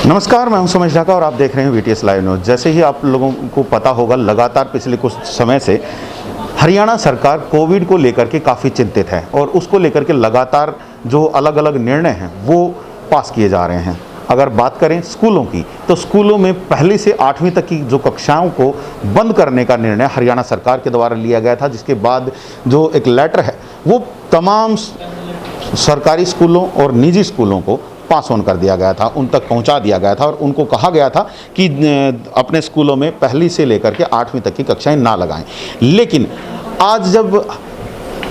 नमस्कार, मैं हूं सुमेश ढाका और आप देख रहे हैं वीटीएस लाइव न्यूज़। जैसे ही आप लोगों को पता होगा, लगातार पिछले कुछ समय से हरियाणा सरकार कोविड को लेकर के काफ़ी चिंतित है और उसको लेकर के लगातार जो अलग अलग निर्णय हैं वो पास किए जा रहे हैं। अगर बात करें स्कूलों की, तो स्कूलों में पहली से 8वीं तक की जो कक्षाओं को बंद करने का निर्णय हरियाणा सरकार के द्वारा लिया गया था, जिसके बाद जो एक लेटर है वो तमाम सरकारी स्कूलों और निजी स्कूलों को पास ऑन कर दिया गया था, उन तक पहुंचा दिया गया था और उनको कहा गया था कि अपने स्कूलों में पहली से लेकर के 8वीं तक की कक्षाएं ना लगाएं। लेकिन आज जब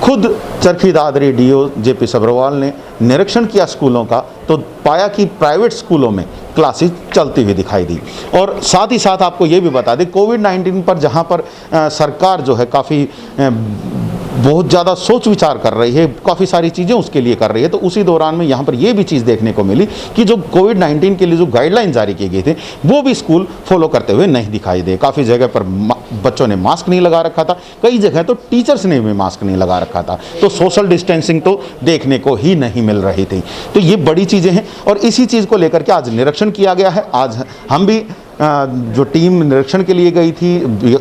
खुद चरखी दादरी डीओ जेपी सब्रवाल ने निरीक्षण किया स्कूलों का, तो पाया कि प्राइवेट स्कूलों में क्लासेस चलती हुई दिखाई दी। और साथ ही साथ आपको ये भी बता दें, कोविड-19 पर जहां पर सरकार जो है काफ़ी बहुत ज़्यादा सोच विचार कर रही है, काफ़ी सारी चीज़ें उसके लिए कर रही है, तो उसी दौरान में यहाँ पर ये भी चीज़ देखने को मिली कि जो कोविड-19 के लिए जो गाइडलाइन जारी की गई थी वो भी स्कूल फॉलो करते हुए नहीं दिखाई दे। काफ़ी जगह पर बच्चों ने मास्क नहीं लगा रखा था, कई जगह तो टीचर्स ने भी मास्क नहीं लगा रखा था, तो सोशल डिस्टेंसिंग तो देखने को ही नहीं मिल रही थी। तो ये बड़ी चीज़ें हैं और इसी चीज़ को लेकर के आज निरीक्षण किया गया है। आज हम भी जो टीम निरीक्षण के लिए गई थी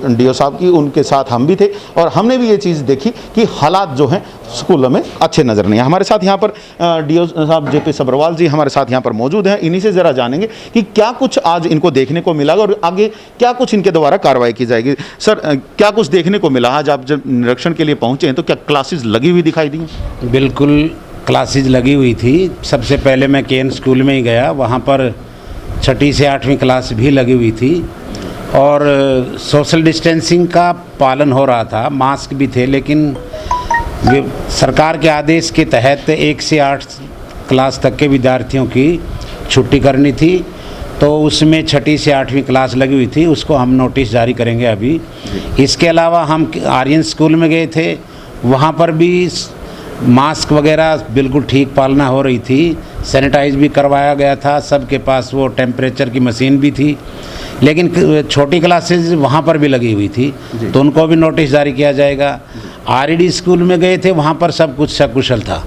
डीओ साहब की, उनके साथ हम भी थे और हमने भी ये चीज़ देखी कि हालात जो हैं स्कूलों में अच्छे नज़र नहीं है। हमारे साथ यहाँ पर डीओ साहब जेपी सब्रवाल जी हमारे साथ यहाँ पर मौजूद हैं। इन्हीं से ज़रा जानेंगे कि क्या कुछ आज इनको देखने को मिला और आगे क्या कुछ इनके द्वारा कार्रवाई की जाएगी। सर, क्या कुछ देखने को मिला? आज आप जब निरीक्षण के लिए पहुँचे हैं तो क्या क्लासेज लगी हुई दिखाई दी? बिल्कुल क्लासेज लगी हुई थी। सबसे पहले मैं केन स्कूल में ही गया, वहाँ पर 6ठी से 8वीं क्लास भी लगी हुई थी और सोशल डिस्टेंसिंग का पालन हो रहा था, मास्क भी थे, लेकिन सरकार के आदेश के तहत 1 से 8 क्लास तक के विद्यार्थियों की छुट्टी करनी थी, तो उसमें 6ठी से 8वीं क्लास लगी हुई थी, उसको हम नोटिस जारी करेंगे अभी। इसके अलावा हम आर्यन स्कूल में गए थे, वहाँ पर भी मास्क वगैरह बिल्कुल ठीक पालना हो रही थी, सैनिटाइज भी करवाया गया था, सबके पास वो टेम्परेचर की मशीन भी थी। लेकिन छोटी क्लासेज वहाँ पर भी लगी हुई थी, तो उनको भी नोटिस जारी किया जाएगा। आरडी स्कूल में गए थे, वहाँ पर सब कुछ सकुशल था,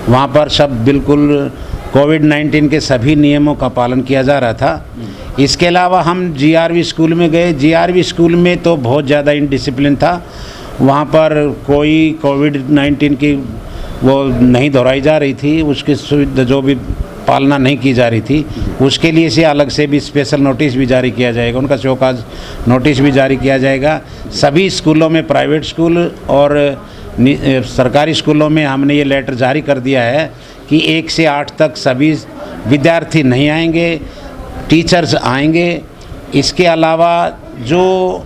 वहाँ पर सब बिल्कुल कोविड-19 के सभी नियमों का पालन किया जा रहा था। इसके अलावा हम जीआरवी स्कूल में गए। जीआरवी स्कूल में तो बहुत ज़्यादा इनडिसिप्लिन था, वहाँ पर कोई कोविड-19 की वो नहीं दोहराई जा रही थी, उसकी सुविधा जो भी पालना नहीं की जा रही थी, उसके लिए से अलग से भी स्पेशल नोटिस भी जारी किया जाएगा, उनका शोकाज नोटिस भी जारी किया जाएगा। सभी स्कूलों में, प्राइवेट स्कूल और सरकारी स्कूलों में हमने ये लेटर जारी कर दिया है कि 1 से 8 तक सभी विद्यार्थी नहीं आएंगे, टीचर्स आएंगे। इसके अलावा जो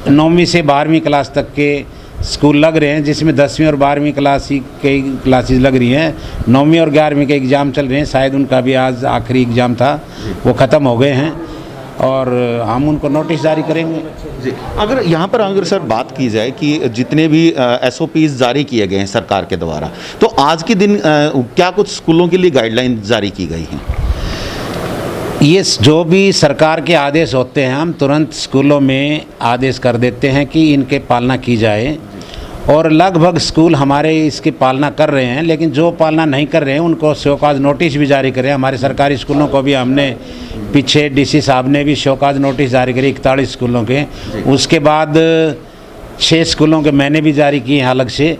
9वीं से 12वीं क्लास तक के स्कूल लग रहे हैं, जिसमें 10वीं और 12वीं क्लास की क्लासेस लग रही हैं, 9वीं और 11वीं के एग्ज़ाम चल रहे हैं, शायद उनका भी आज आखिरी एग्ज़ाम था, वो ख़त्म हो गए हैं और हम उनको नोटिस जारी करेंगे। जी, अगर यहाँ पर अगर सर बात की जाए कि जितने भी SOPs जारी किए गए हैं सरकार के द्वारा, तो आज के दिन क्या कुछ स्कूलों के लिए गाइडलाइन जारी की गई हैं? ये जो भी सरकार के आदेश होते हैं, हम तुरंत स्कूलों में आदेश कर देते हैं कि इनके पालना की जाए और लगभग स्कूल हमारे इसकी पालना कर रहे हैं। लेकिन जो पालना नहीं कर रहे हैं उनको शोकाज नोटिस भी जारी करें। हमारे सरकारी स्कूलों को भी हमने पीछे डीसी साहब ने भी शोकाज नोटिस जारी करी 41 स्कूलों के। उसके बाद 6 स्कूलों के मैंने भी जारी किए हैं अलग से,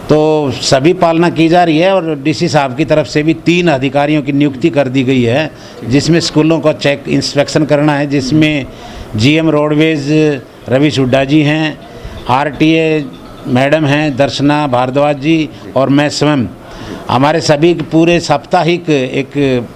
तो सभी पालना की जा रही है। और डीसी साहब की तरफ से भी 3 अधिकारियों की नियुक्ति कर दी गई है, जिसमें स्कूलों को चेक इंस्पेक्शन करना है, जिसमें GM रोडवेज रवि हुड्डा जी हैं, RTA मैडम हैं दर्शना भारद्वाज जी और मैं स्वयं। हमारे सभी पूरे साप्ताहिक एक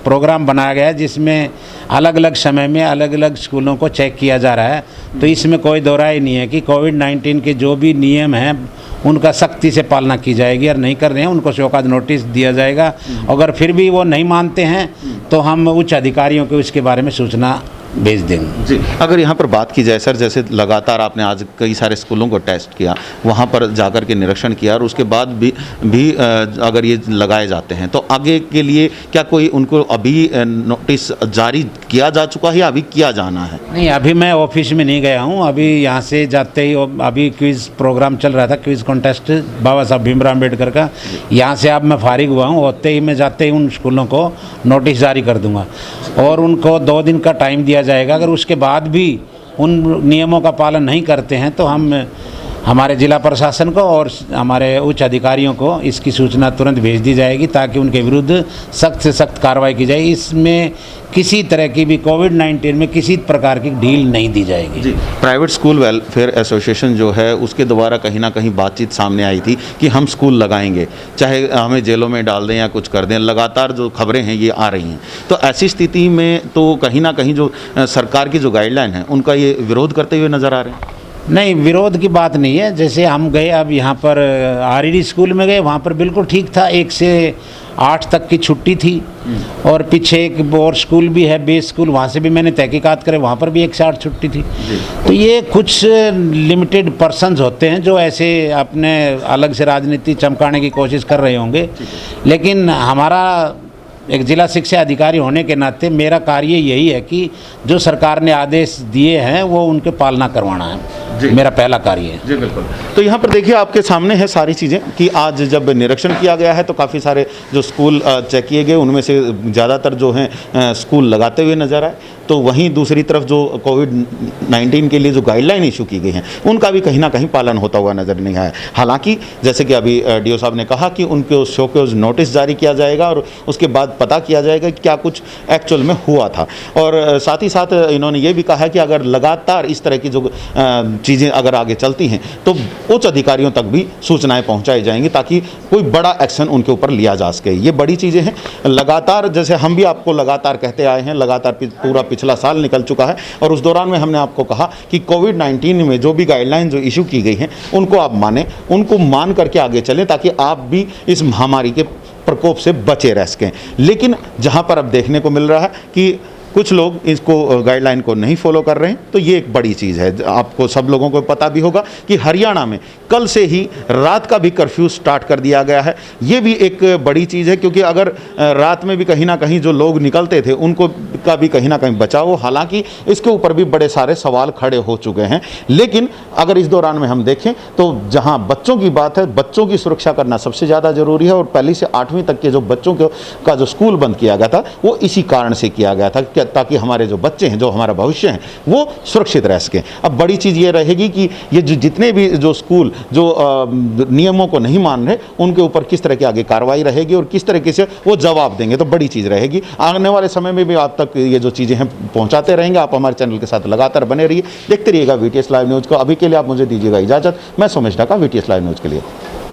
प्रोग्राम बनाया गया है, जिसमें अलग अलग समय में अलग अलग स्कूलों को चेक किया जा रहा है। तो इसमें कोई दो राय नहीं है कि कोविड-19 के जो भी नियम हैं उनका सख्ती से पालना की जाएगी, और नहीं कर रहे हैं उनको शोकाज नोटिस दिया जाएगा। अगर फिर भी वो नहीं मानते हैं तो हम उच्च अधिकारियों को इसके बारे में सूचना भेज देंगे। जी, अगर यहाँ पर बात की जाए सर, जैसे लगातार आपने आज कई सारे स्कूलों को टेस्ट किया, वहाँ पर जाकर के निरीक्षण किया और उसके बाद भी अगर ये लगाए जाते हैं तो आगे के लिए क्या कोई उनको अभी नोटिस जारी किया जा चुका है या अभी किया जाना है? नहीं, अभी मैं ऑफिस में नहीं गया हूँ। अभी यहाँ से जाते ही अभी क्विज़ प्रोग्राम चल रहा था, क्विज़ कॉन्टेस्ट बाबा साहब भीमराव अम्बेडकर का। यहाँ से अब मैं फारिग हुआ हूँ, होते ही मैं जाते ही उन स्कूलों को नोटिस जारी कर दूँगा और उनको 2 दिन का टाइम दिया जाएगा। अगर उसके बाद भी उन नियमों का पालन नहीं करते हैं तो हम हमारे जिला प्रशासन को और हमारे उच्च अधिकारियों को इसकी सूचना तुरंत भेज दी जाएगी ताकि उनके विरुद्ध सख्त से सख्त कार्रवाई की जाए। इसमें किसी तरह की भी कोविड-19 में किसी प्रकार की ढील नहीं दी जाएगी। जी, प्राइवेट स्कूल वेलफेयर एसोसिएशन जो है उसके द्वारा कहीं ना कहीं बातचीत सामने आई थी कि हम स्कूल लगाएंगे, चाहे हमें जेलों में डाल दें या कुछ कर दें। लगातार जो खबरें हैं ये आ रही हैं, तो ऐसी स्थिति में तो कहीं ना कहीं जो सरकार की जो गाइडलाइन है उनका ये विरोध करते हुए नज़र आ रहे हैं। नहीं, विरोध की बात नहीं है। जैसे हम गए अब यहाँ पर आरईडी स्कूल में गए, वहाँ पर बिल्कुल ठीक था, 1 से 8 तक की छुट्टी थी। और पीछे एक और स्कूल भी है, बेस स्कूल, वहाँ से भी मैंने तहकीकात करे, वहाँ पर भी 1 से 8 छुट्टी थी। तो ये कुछ लिमिटेड पर्सन्स होते हैं जो ऐसे अपने अलग से राजनीति चमकाने की कोशिश कर रहे होंगे, लेकिन हमारा एक जिला शिक्षा अधिकारी होने के नाते मेरा कार्य यही है कि जो सरकार ने आदेश दिए हैं वो उनके पालना करवाना है, मेरा पहला कार्य है। जी बिल्कुल। तो यहाँ पर देखिए आपके सामने है सारी चीज़ें कि आज जब निरीक्षण किया गया है तो काफ़ी सारे जो स्कूल चेक किए गए उनमें से ज़्यादातर जो हैं स्कूल लगाते हुए नजर आए। तो वहीं दूसरी तरफ जो कोविड-19 के लिए जो गाइडलाइन इशू की गई हैं उनका भी कहीं ना कहीं पालन होता हुआ नज़र नहीं आया। हालांकि जैसे कि अभी डीओ साहब ने कहा कि उनको शोकॉज नोटिस जारी किया जाएगा और उसके बाद पता किया जाएगा कि क्या कुछ एक्चुअल में हुआ था। और साथ ही साथ इन्होंने ये भी कहा है कि अगर लगातार इस तरह की जो चीज़ें अगर आगे चलती हैं तो उच्च अधिकारियों तक भी सूचनाएं पहुंचाई जाएंगी ताकि कोई बड़ा एक्शन उनके ऊपर लिया जा सके। ये बड़ी चीज़ें हैं। लगातार जैसे हम भी आपको लगातार कहते आए हैं, लगातार पूरा पिछला साल निकल चुका है और उस दौरान में हमने आपको कहा कि कोविड-19 में जो भी गाइडलाइन जो इशू की गई हैं उनको आप माने, उनको मान करके आगे चलें ताकि आप भी इस महामारी के प्रकोप से बचे रह सकें। लेकिन जहां पर अब देखने को मिल रहा है कि कुछ लोग इसको गाइडलाइन को नहीं फॉलो कर रहे हैं, तो ये एक बड़ी चीज़ है। आपको सब लोगों को पता भी होगा कि हरियाणा में कल से ही रात का भी कर्फ्यू स्टार्ट कर दिया गया है। ये भी एक बड़ी चीज़ है क्योंकि अगर रात में भी कहीं ना कहीं जो लोग निकलते थे उनको का भी कहीं ना कहीं बचाव हो। हालांकि इसके ऊपर भी बड़े सारे सवाल खड़े हो चुके हैं। लेकिन अगर इस दौरान में हम देखें तो जहाँ बच्चों की बात है, बच्चों की सुरक्षा करना सबसे ज़्यादा ज़रूरी है। और पहली से 8वीं तक के जो बच्चों का जो स्कूल बंद किया गया था वो इसी कारण से किया गया था ताकि हमारे जो बच्चे हैं, जो हमारा भविष्य है, वो सुरक्षित रह सकें। अब बड़ी चीज़ ये रहेगी कि ये जितने भी जो स्कूल जो नियमों को नहीं मान रहे उनके ऊपर किस तरह की आगे कार्रवाई रहेगी और किस तरीके से वो जवाब देंगे, तो बड़ी चीज़ रहेगी। आने वाले समय में भी आप तक ये जो चीज़ें हैं पहुँचाते रहेंगे। आप हमारे चैनल के साथ लगातार बने रहिए, देखते रहिएगा VTS लाइव न्यूज़ को। अभी के लिए आप मुझे दीजिएगा इजाज़त। मैं Somesh Dhaka, VTS live news के लिए।